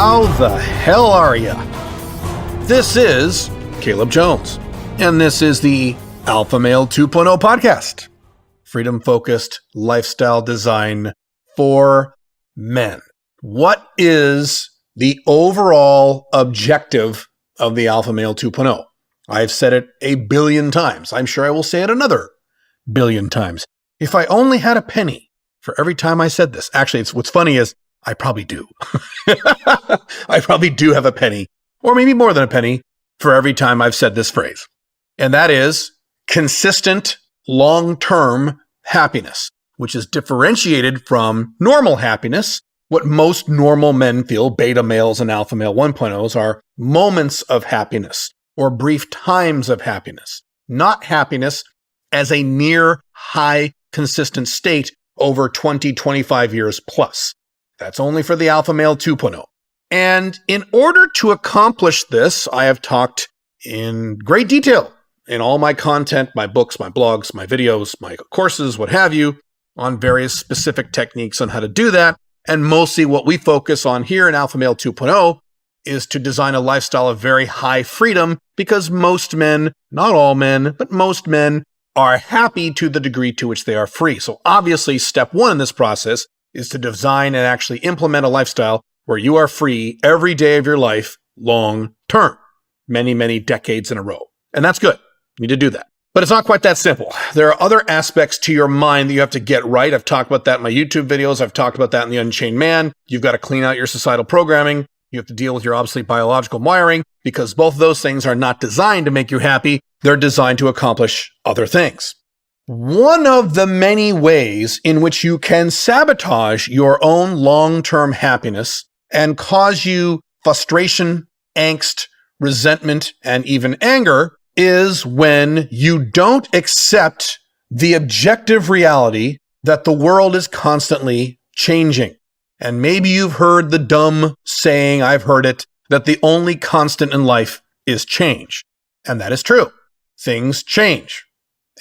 How the hell are ya? This is Caleb Jones, and this is the Alpha Male 2.0 podcast. Freedom-focused lifestyle design for men. What is the overall objective of the Alpha Male 2.0? I've said it a billion times. I'm sure I will say it another billion times. If I only had a penny for every time I said this. Actually, what's funny is I probably do. I probably do have a penny, or maybe more than a penny, for every time I've said this phrase. And that is consistent long-term happiness, which is differentiated from normal happiness. What most normal men feel, beta males and alpha male 1.0s, are moments of happiness or brief times of happiness, not happiness as a near high consistent state over 20, 25 years plus. That's only for the Alpha Male 2.0. And in order to accomplish this, I have talked in great detail in all my content, my books, my blogs, my videos, my courses, what have you, on various specific techniques on how to do that. And mostly what we focus on here in Alpha Male 2.0 is to design a lifestyle of very high freedom, because most men, not all men, but most men are happy to the degree to which they are free. So obviously, step one in this process is to design and actually implement a lifestyle where you are free every day of your life, long term, many, many decades in a row. And that's good. You need to do that. But it's not quite that simple. There are other aspects to your mind that you have to get right. I've talked about that in my YouTube videos. I've talked about that in The Unchained Man. You've got to clean out your societal programming. You have to deal with your obsolete biological wiring, because both of those things are not designed to make you happy. They're designed to accomplish other things. One of the many ways in which you can sabotage your own long-term happiness and cause you frustration, angst, resentment, and even anger is when you don't accept the objective reality that the world is constantly changing. And maybe you've heard the dumb saying, I've heard it, that the only constant in life is change. And that is true. Things change.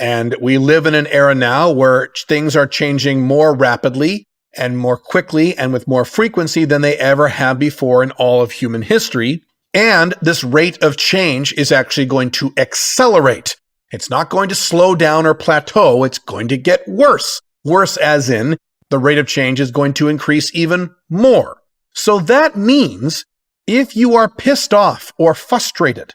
And we live in an era now where things are changing more rapidly and more quickly and with more frequency than they ever have before in all of human history. And this rate of change is actually going to accelerate. It's not going to slow down or plateau. It's going to get worse. Worse as in the rate of change is going to increase even more. So that means if you are pissed off or frustrated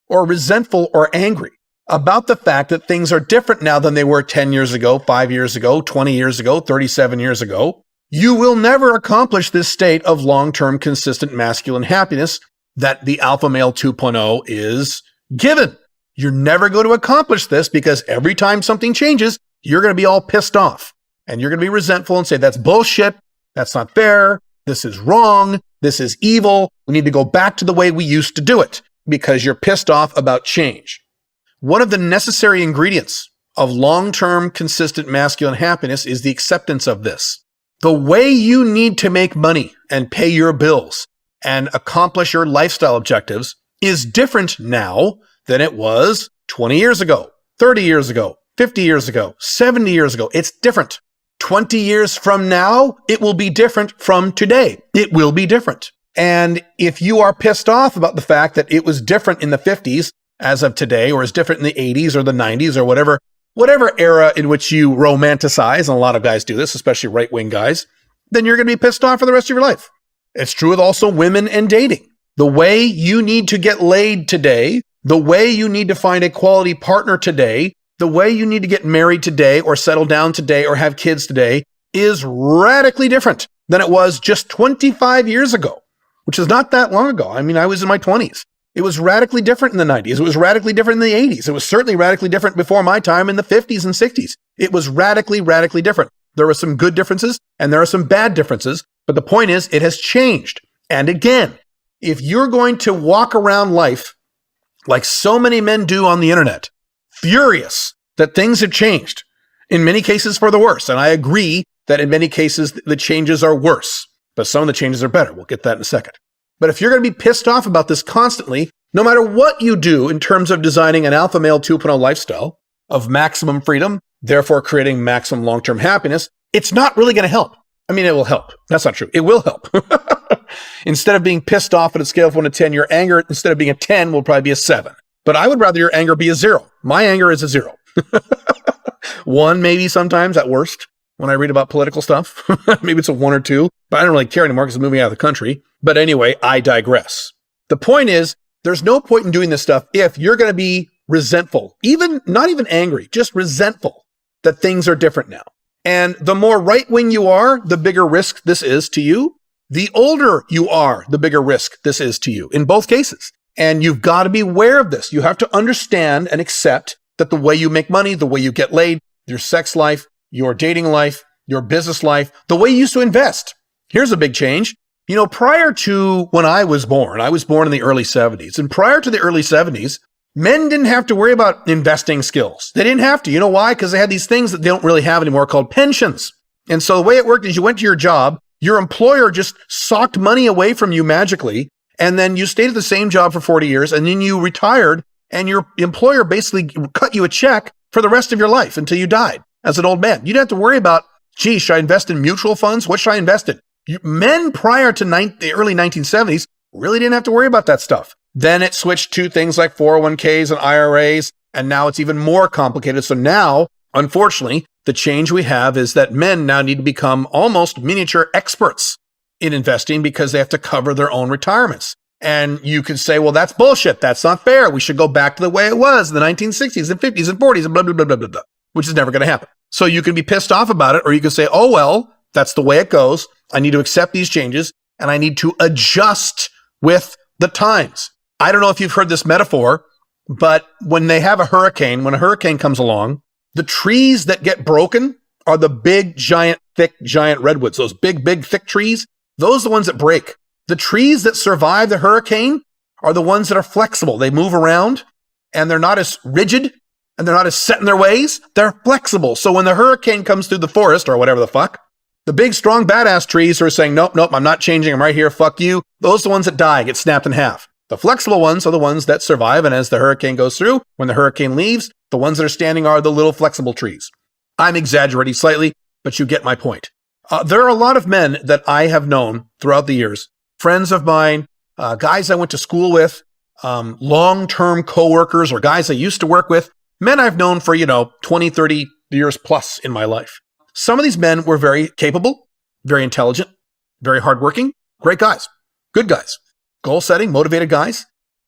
or resentful or angry about the fact that things are different now than they were 10 years ago, 5 years ago, 20 years ago, 37 years ago, you will never accomplish this state of long-term consistent masculine happiness that the Alpha Male 2.0 is given. You're never going to accomplish this, because every time something changes, you're going to be all pissed off and you're going to be resentful and say, that's bullshit. That's not fair. This is wrong. This is evil. We need to go back to the way we used to do it, because you're pissed off about change. One of the necessary ingredients of long-term consistent masculine happiness is the acceptance of this. The way you need to make money and pay your bills and accomplish your lifestyle objectives is different now than it was 20 years ago, 30 years ago, 50 years ago, 70 years ago. It's different. 20 years from now, it will be different from today. It will be different. And if you are pissed off about the fact that it was different in the 50s as of today, or is different in the 80s or the 90s or whatever era in which you romanticize, and a lot of guys do this, especially right-wing guys, then you're going to be pissed off for the rest of your life. It's true with also women and dating. The way you need to get laid today, the way you need to find a quality partner today, the way you need to get married today or settle down today or have kids today is radically different than it was just 25 years ago, which is not that long ago. I mean, I was in my 20s. It was radically different in the 90s. It was radically different in the 80s. It was certainly radically different before my time in the 50s and 60s. It was radically, radically different. There were some good differences and there are some bad differences, but the point is it has changed. And again, if you're going to walk around life like so many men do on the internet, furious that things have changed, in many cases for the worse, and I agree that in many cases the changes are worse, but some of the changes are better. We'll get that in a second. But if you're going to be pissed off about this constantly, no matter what you do in terms of designing an Alpha Male 2.0 lifestyle of maximum freedom, therefore creating maximum long-term happiness, it's not really going to help. I mean, it will help. That's not true. It will help. Instead of being pissed off at a scale of 1 to 10, your anger, instead of being a 10, will probably be a 7. But I would rather your anger be a 0. My anger is a 0. 1 maybe sometimes at worst when I read about political stuff. Maybe it's a 1 or 2, but I don't really care anymore because I'm moving out of the country. But anyway, I digress. The point is, there's no point in doing this stuff if you're going to be resentful, not even angry, just resentful that things are different now. And the more right-wing you are, the bigger risk this is to you. The older you are, the bigger risk this is to you in both cases. And you've got to be aware of this. You have to understand and accept that the way you make money, the way you get laid, your sex life, your dating life, your business life, the way you used to invest. Here's a big change. Prior to when I was born in the early 70s. And prior to the early 70s, men didn't have to worry about investing skills. They didn't have to. You know why? Because they had these things that they don't really have anymore called pensions. And so the way it worked is you went to your job, your employer just socked money away from you magically, and then you stayed at the same job for 40 years, and then you retired, and your employer basically cut you a check for the rest of your life until you died as an old man. You didn't have to worry about, gee, should I invest in mutual funds? What should I invest in? Men prior to the early 1970s really didn't have to worry about that stuff. Then it switched to things like 401ks and IRAs, and now it's even more complicated. So now, unfortunately, the change we have is that men now need to become almost miniature experts in investing because they have to cover their own retirements. And you could say, well, that's bullshit. That's not fair. We should go back to the way it was in the 1960s and 50s and 40s and blah, blah, blah, blah, blah, blah, which is never going to happen. So you can be pissed off about it, or you can say, oh, well, that's the way it goes. I need to accept these changes and I need to adjust with the times. I don't know if you've heard this metaphor, but when a hurricane comes along, the trees that get broken are the big, giant, thick, giant redwoods. Those big, big, thick trees, those are the ones that break. The trees that survive the hurricane are the ones that are flexible. They move around and they're not as rigid and they're not as set in their ways. They're flexible. So when the hurricane comes through the forest or whatever the fuck, the big, strong, badass trees are saying, nope, I'm not changing. I'm right here. Fuck you. Those are the ones that die, get snapped in half. The flexible ones are the ones that survive. And as the hurricane goes through, when the hurricane leaves, the ones that are standing are the little flexible trees. I'm exaggerating slightly, but you get my point. There are a lot of men that I have known throughout the years, friends of mine, guys I went to school with, long-term coworkers or guys I used to work with, men I've known for, 20, 30 years plus in my life. Some of these men were very capable, very intelligent, very hardworking, great guys, good guys, goal-setting, motivated guys.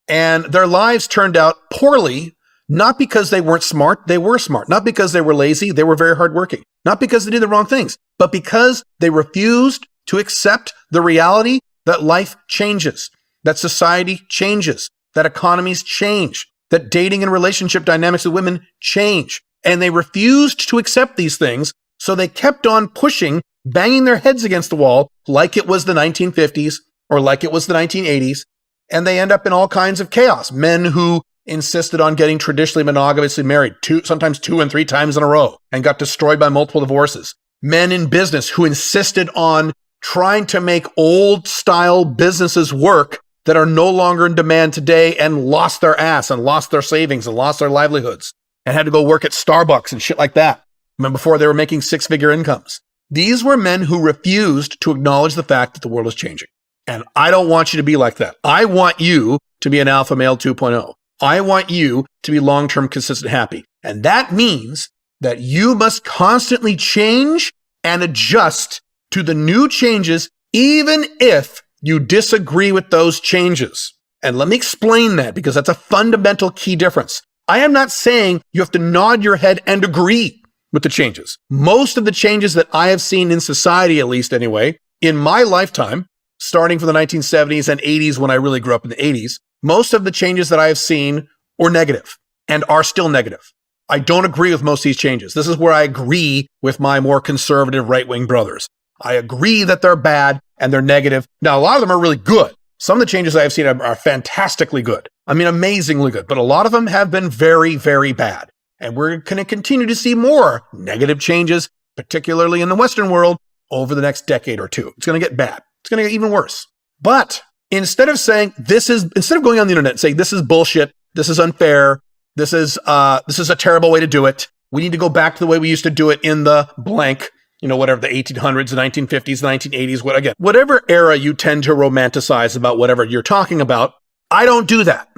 And their lives turned out poorly, not because they weren't smart, they were smart. Not because they were lazy, they were very hardworking. Not because they did the wrong things, but because they refused to accept the reality that life changes, that society changes, that economies change, that dating and relationship dynamics with women change. And they refused to accept these things. So they kept on pushing, banging their heads against the wall like it was the 1950s or like it was the 1980s. And they end up in all kinds of chaos. Men who insisted on getting traditionally monogamously married sometimes 2 and 3 times in a row and got destroyed by multiple divorces. Men in business who insisted on trying to make old style businesses work that are no longer in demand today and lost their ass and lost their savings and lost their livelihoods and had to go work at Starbucks and shit like that. Before they were making 6-figure incomes. These were men who refused to acknowledge the fact that the world is changing. And I don't want you to be like that. I want you to be an alpha male 2.0. I want you to be long-term, consistent, happy. And that means that you must constantly change and adjust to the new changes, even if you disagree with those changes. And let me explain that because that's a fundamental key difference. I am not saying you have to nod your head and agree with the changes. Most of the changes that I have seen in society, at least anyway, in my lifetime, starting from the 1970s and 80s when I really grew up in the 80s, most of the changes that I have seen were negative and are still negative. I don't agree with most of these changes. This is where I agree with my more conservative right-wing brothers. I agree that they're bad and they're negative. Now, a lot of them are really good. Some of the changes I have seen are fantastically good. I mean, amazingly good. But a lot of them have been very, very bad. And we're going to continue to see more negative changes, particularly in the Western world, over the next decade or two. It's going to get bad. It's going to get even worse. But instead of going on the internet and saying, this is bullshit, this is unfair, this is a terrible way to do it, we need to go back to the way we used to do it in the blank, whatever the 1800s, the 1950s, the 1980s, whatever era you tend to romanticize about whatever you're talking about, I don't do that.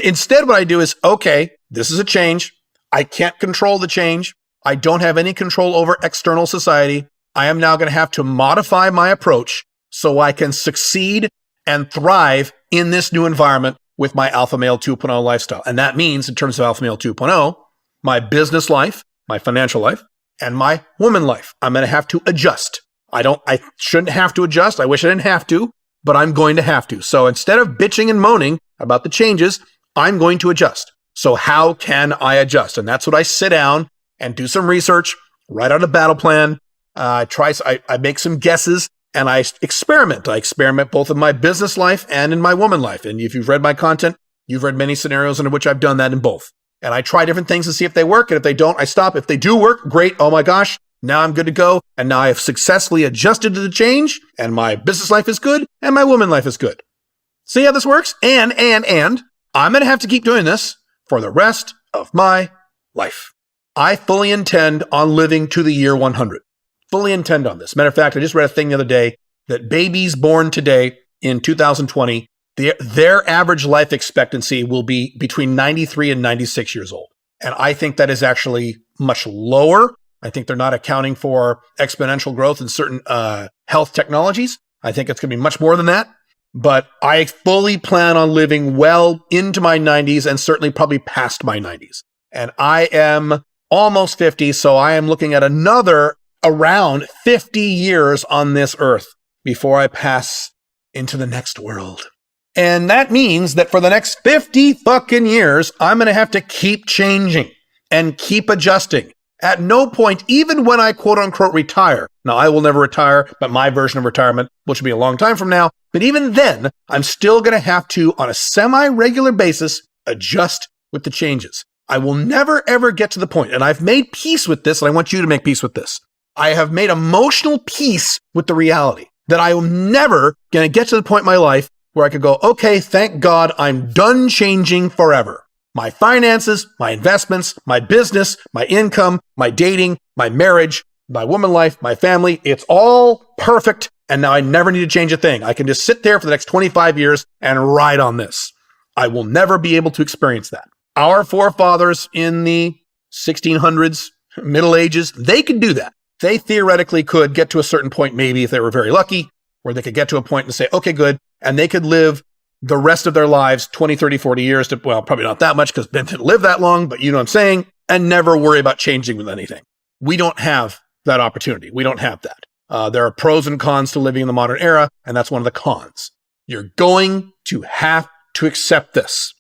Instead, what I do is, okay, this is a change. I can't control the change. I don't have any control over external society. I am now going to have to modify my approach so I can succeed and thrive in this new environment with my Alpha Male 2.0 lifestyle. And that means, in terms of Alpha Male 2.0, my business life, my financial life, and my woman life. I'm going to have to adjust. I shouldn't have to adjust. I wish I didn't have to, but I'm going to have to. So instead of bitching and moaning about the changes, I'm going to adjust. So how can I adjust? And that's what I sit down and do some research, write out a battle plan. I make some guesses and I experiment. I experiment both in my business life and in my woman life. And if you've read my content, you've read many scenarios in which I've done that in both. And I try different things to see if they work. And if they don't, I stop. If they do work, great. Oh my gosh, now I'm good to go. And now I have successfully adjusted to the change and my business life is good and my woman life is good. See how this works? And I'm going to have to keep doing this for the rest of my life. I fully intend on living to the year 100. Fully intend on this. Matter of fact, I just read a thing the other day that babies born today in 2020, their average life expectancy will be between 93 and 96 years old. And I think that is actually much lower. I think they're not accounting for exponential growth in certain health technologies. I think it's going to be much more than that. But I fully plan on living well into my 90s and certainly probably past my 90s. And I am almost 50, so I am looking at another around 50 years on this earth before I pass into the next world. And that means that for the next 50 fucking years, I'm going to have to keep changing and keep adjusting. At no point, even when I quote unquote retire, now I will never retire, but my version of retirement, which will be a long time from now, but even then, I'm still going to have to, on a semi-regular basis, adjust with the changes. I will never ever get to the point, and I've made peace with this, and I want you to make peace with this. I have made emotional peace with the reality that I am never going to get to the point in my life where I could go, okay, thank God I'm done changing forever. My finances, my investments, my business, my income, my dating, my marriage, my woman life, my family, it's all perfect. And now I never need to change a thing. I can just sit there for the next 25 years and ride on this. I will never be able to experience that. Our forefathers in the 1600s, Middle Ages, they could do that. They theoretically could get to a certain point, maybe if they were very lucky, where they could get to a point and say, okay, good. And they could live the rest of their lives, 20, 30, 40 years, well, probably not that much because Ben didn't live that long, but you know what I'm saying, and never worry about changing with anything. We don't have that opportunity. We don't have that. There are pros and cons to living in the modern era, and that's one of the cons. You're going to have to accept this.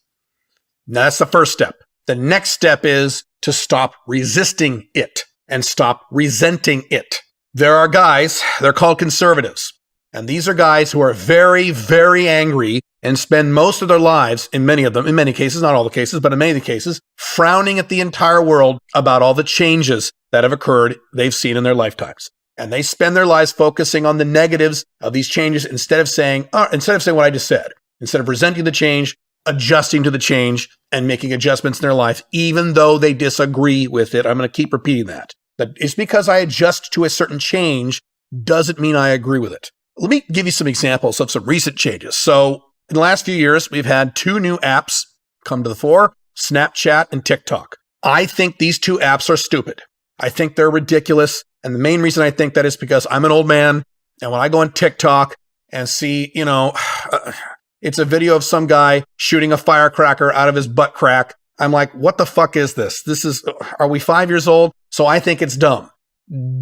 Now, that's the first step. The next step is to stop resisting it and stop resenting it. There are guys, they're called conservatives. And these are guys who are very, very angry and spend most of their lives, in many cases, not all the cases, but in many of the cases, frowning at the entire world about all the changes that have occurred they've seen in their lifetimes. And they spend their lives focusing on the negatives of these changes instead of saying what I just said. Instead of resenting the change, adjusting to the change and making adjustments in their life, even though they disagree with it. I'm going to keep repeating that. That it's because I adjust to a certain change doesn't mean I agree with it. Let me give you some examples of some recent changes. So in the last few years, we've had two new apps come to the fore, Snapchat and TikTok. I think these two apps are stupid. I think they're ridiculous. And the main reason I think that is because I'm an old man. And when I go on TikTok and see, it's a video of some guy shooting a firecracker out of his butt crack, I'm like, what the fuck is this? Are we 5 years old? So I think it's dumb.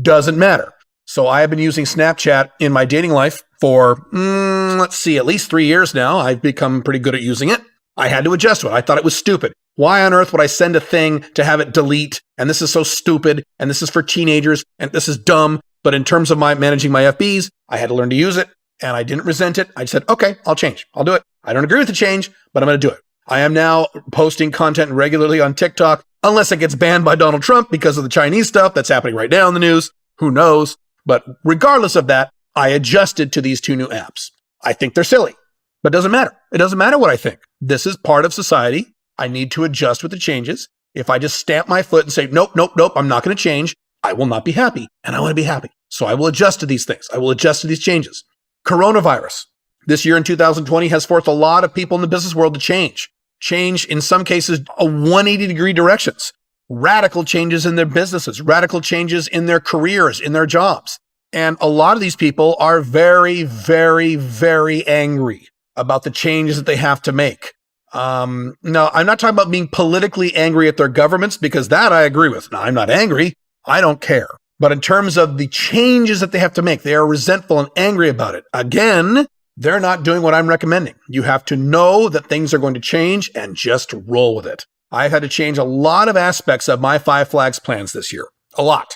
Doesn't matter. So I have been using Snapchat in my dating life for, at least 3 years now. I've become pretty good at using it. I had to adjust to it. I thought it was stupid. Why on earth would I send a thing to have it delete? And this is so stupid. And this is for teenagers. And this is dumb. But in terms of managing my FBs, I had to learn to use it. And I didn't resent it. I said, okay, I'll change. I'll do it. I don't agree with the change, but I'm going to do it. I am now posting content regularly on TikTok, unless it gets banned by Donald Trump because of the Chinese stuff that's happening right now in the news. Who knows? But regardless of that, I adjusted to these two new apps. I think they're silly, but it doesn't matter. It doesn't matter what I think. This is part of society. I need to adjust with the changes. If I just stamp my foot and say, nope, I'm not going to change, I will not be happy, and I want to be happy. So I will adjust to these things. I will adjust to these changes. Coronavirus. This year in 2020 has forced a lot of people in the business world to change. Change, in some cases, a 180-degree directions. Radical changes in their businesses, radical changes in their careers, in their jobs. And a lot of these people are very, very, very angry about the changes that they have to make. No, I'm not talking about being politically angry at their governments, because that I agree with. No, I'm not angry. I don't care. But in terms of the changes that they have to make, they are resentful and angry about it. Again, they're not doing what I'm recommending. You have to know that things are going to change and just roll with it. I've had to change a lot of aspects of my Five Flags plans this year. A lot.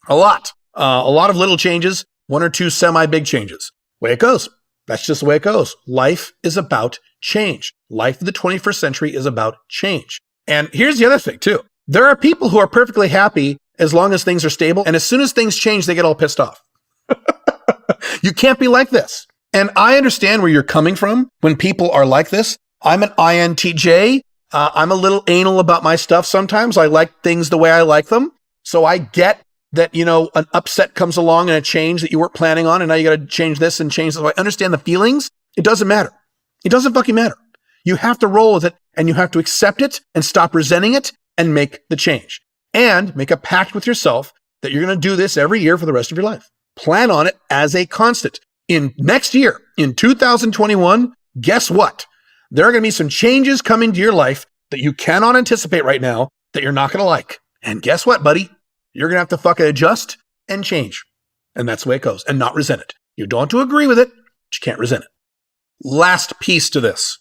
A lot of little changes, one or two semi-big changes. Way it goes. That's just the way it goes. Life is about change. Life of the 21st century is about change. And here's the other thing, too. There are people who are perfectly happy as long as things are stable. And as soon as things change, they get all pissed off. You can't be like this. And I understand where you're coming from when people are like this. I'm an INTJ. I'm a little anal about my stuff sometimes. I like things the way I like them. So I get that, an upset comes along and a change that you weren't planning on, and now you got to change this and change this. So I understand the feelings. It doesn't matter. It doesn't fucking matter. You have to roll with it, and you have to accept it and stop resenting it and make the change. And make a pact with yourself that you're going to do this every year for the rest of your life. Plan on it as a constant. In next year, in 2021, guess what? There are going to be some changes coming to your life that you cannot anticipate right now that you're not going to like. And guess what, buddy? You're going to have to fucking adjust and change. And that's the way it goes. And not resent it. You don't have to agree with it, but you can't resent it. Last piece to this.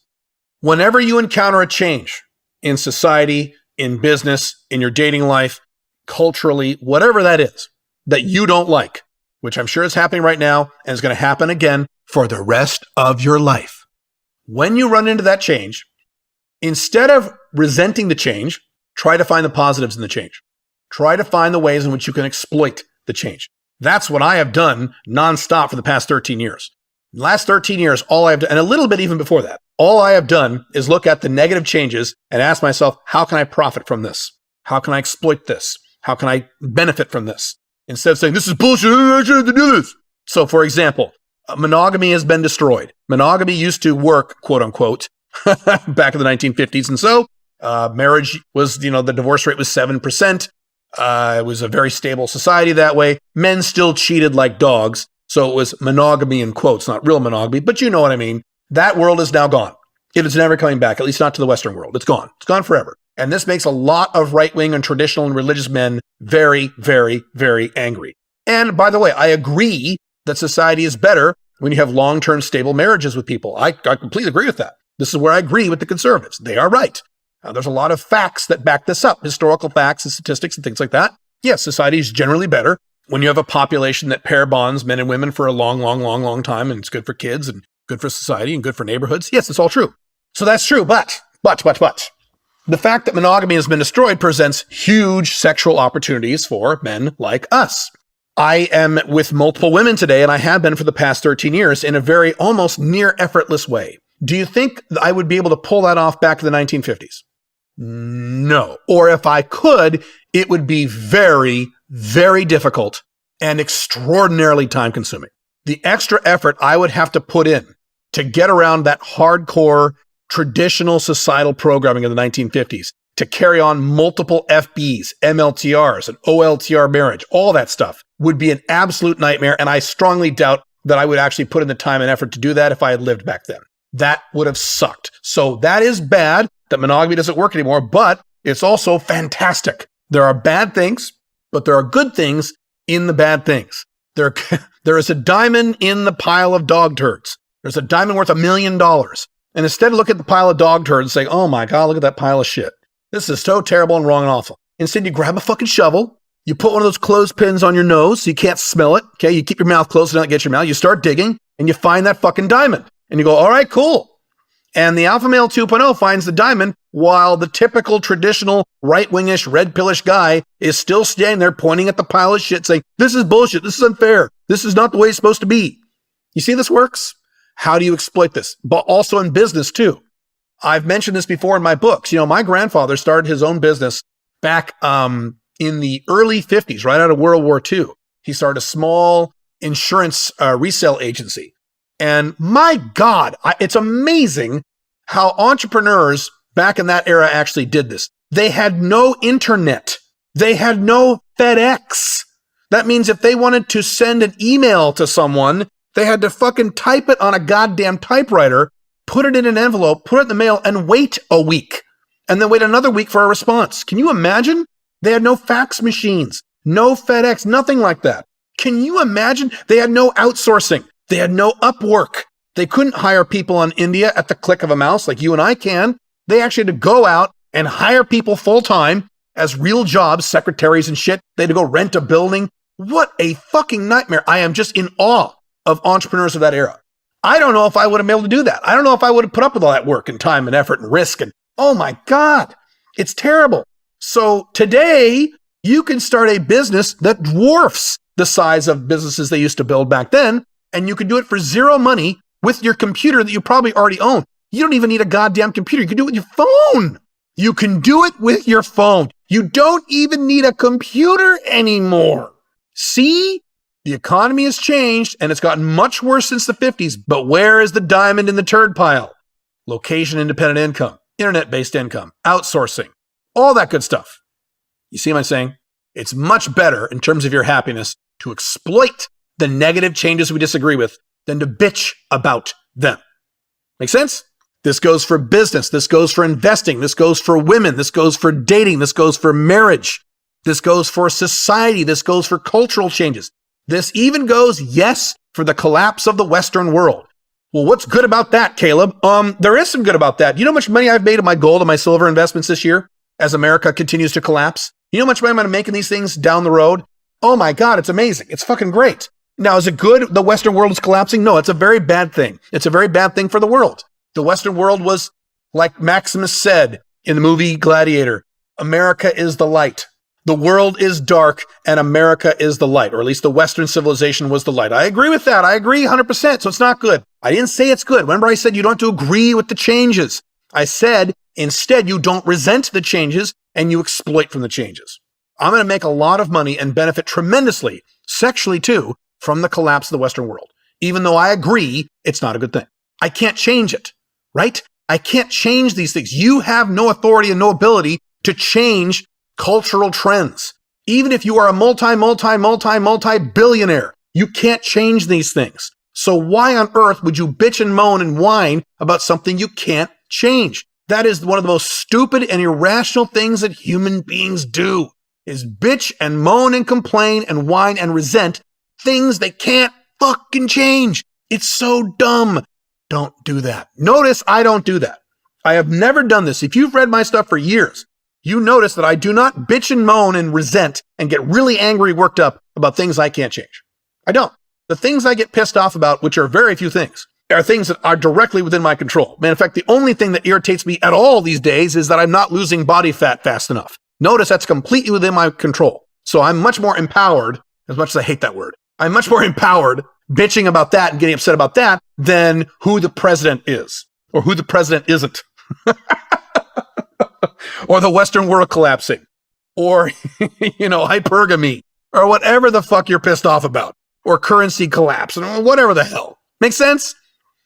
Whenever you encounter a change in society, in business, in your dating life, culturally, whatever that is, that you don't like, which I'm sure is happening right now and is going to happen again for the rest of your life. When you run into that change, instead of resenting the change, try to find the positives in the change. Try to find the ways in which you can exploit the change. That's what I have done nonstop for the past 13 years. The last 13 years, all I have done, and a little bit even before that, all I have done is look at the negative changes and ask myself, how can I profit from this? How can I exploit this? How can I benefit from this? Instead of saying, this is bullshit, I shouldn't have to do this. So, for example, monogamy has been destroyed. Monogamy used to work, quote unquote, back in the 1950s. And so marriage was, the divorce rate was 7%. It was a very stable society that way. Men still cheated like dogs. So it was monogamy in quotes, not real monogamy, but you know what I mean. That world is now gone. It is never coming back, at least not to the Western world. It's gone. It's gone forever. And this makes a lot of right-wing and traditional and religious men very, very, very angry. And by the way, I agree that society is better when you have long-term stable marriages with people. I completely agree with that. This is where I agree with the conservatives. They are right. There's a lot of facts that back this up, historical facts and statistics and things like that. Yes, society is generally better when you have a population that pair bonds men and women for a long, long, long, long time, and it's good for kids and good for society and good for neighborhoods. Yes, it's all true. So that's true, but the fact that monogamy has been destroyed presents huge sexual opportunities for men like us. I am with multiple women today, and I have been for the past 13 years in a very almost near effortless way. Do you think I would be able to pull that off back in the 1950s? No. Or if I could, it would be very, very difficult and extraordinarily time consuming. The extra effort I would have to put in to get around that hardcore traditional societal programming of the 1950s, to carry on multiple FBs, MLTRs, and OLTR marriage, all that stuff would be an absolute nightmare. And I strongly doubt that I would actually put in the time and effort to do that if I had lived back then. That would have sucked. So that is bad that monogamy doesn't work anymore, but it's also fantastic. There are bad things, but there are good things in the bad things. There is a diamond in the pile of dog turds. There's a diamond worth $1 million. And instead of looking at the pile of dog turds and saying, oh my God, look at that pile of shit. This is so terrible and wrong and awful. Instead, you grab a fucking shovel. You put one of those clothespins on your nose so you can't smell it. Okay, you keep your mouth closed so you don't get your mouth. You start digging and you find that fucking diamond. And you go, all right, cool. And the Alpha Male 2.0 finds the diamond while the typical traditional right-wingish, red-pillish guy is still standing there pointing at the pile of shit saying, this is bullshit. This is unfair. This is not the way it's supposed to be. You see this works? How do you exploit this? But also in business too. I've mentioned this before in my books. My grandfather started his own business back in the early 50s, right out of World War II. He started a small insurance resale agency. And my God, it's amazing how entrepreneurs back in that era actually did this. They had no internet. They had no FedEx. That means if they wanted to send an email to someone, they had to fucking type it on a goddamn typewriter, put it in an envelope, put it in the mail, and wait a week. And then wait another week for a response. Can you imagine? They had no fax machines, no FedEx, nothing like that. Can you imagine? They had no outsourcing. They had no Upwork. They couldn't hire people in India at the click of a mouse like you and I can. They actually had to go out and hire people full-time as real jobs, secretaries and shit. They had to go rent a building. What a fucking nightmare. I am just in awe of entrepreneurs of that era. I don't know if I would have been able to do that. I don't know if I would have put up with all that work and time and effort and risk. And oh my God, it's terrible. So today you can start a business that dwarfs the size of businesses they used to build back then. And you can do it for zero money with your computer that you probably already own. You don't even need a goddamn computer. You can do it with your phone. You can do it with your phone. You don't even need a computer anymore. See, the economy has changed and it's gotten much worse since the 50s. But where is the diamond in the turd pile? Location independent income, internet-based income, outsourcing, all that good stuff. You see what I'm saying? It's much better in terms of your happiness to exploit the negative changes we disagree with than to bitch about them. Make sense? This goes for business. This goes for investing. This goes for women. This goes for dating. This goes for marriage. This goes for society. This goes for cultural changes. This even goes, yes, for the collapse of the Western world. Well, what's good about that, Caleb? There is some good about that. You know how much money I've made of my gold and my silver investments this year as America continues to collapse? You know how much money I'm going to make in these things down the road? Oh my God, it's amazing. It's fucking great. Now, is it good the Western world is collapsing? No, it's a very bad thing. It's a very bad thing for the world. The Western world was, like Maximus said in the movie Gladiator, America is the light. The world is dark and America is the light, or at least the Western civilization was the light. I agree with that. I agree 100%. So it's not good. I didn't say it's good. Remember I said you don't have to agree with the changes. I said instead you don't resent the changes and you exploit from the changes. I'm going to make a lot of money and benefit tremendously, sexually too, from the collapse of the Western world. Even though I agree it's not a good thing. I can't change it, right? I can't change these things. You have no authority and no ability to change cultural trends. Even if you are a multi-billionaire, you can't change these things. So why on earth would you bitch and moan and whine about something you can't change? That is one of the most stupid and irrational things that human beings do, is bitch and moan and complain and whine and resent things they can't fucking change. It's so dumb. Don't do that. Notice I don't do that. I have never done this. If you've read my stuff for years, you notice that I do not bitch and moan and resent and get really angry, worked up about things I can't change. I don't. The things I get pissed off about, which are very few things, are things that are directly within my control. Man, in fact, the only thing that irritates me at all these days is that I'm not losing body fat fast enough. Notice that's completely within my control. So I'm much more empowered, as much as I hate that word, I'm much more empowered bitching about that and getting upset about that than who the president is or who the president isn't. Or the Western world collapsing or, hypergamy or whatever the fuck you're pissed off about or currency collapse and whatever the hell. Make sense?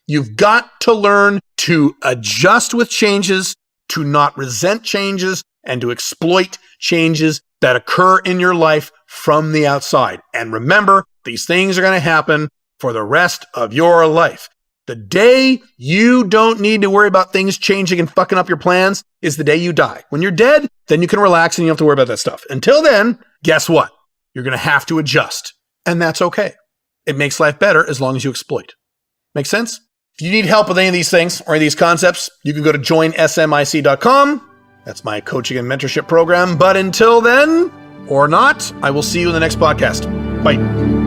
You've got to learn to adjust with changes, to not resent changes, and to exploit changes that occur in your life from the outside. And remember, these things are going to happen for the rest of your life. The day you don't need to worry about things changing and fucking up your plans is the day you die. When you're dead, then you can relax and you don't have to worry about that stuff. Until then, guess what? You're going to have to adjust. And that's okay. It makes life better as long as you exploit. Make sense? If you need help with any of these things or any of these concepts, you can go to joinsmic.com. That's my coaching and mentorship program. But until then, or not, I will see you in the next podcast. Bye.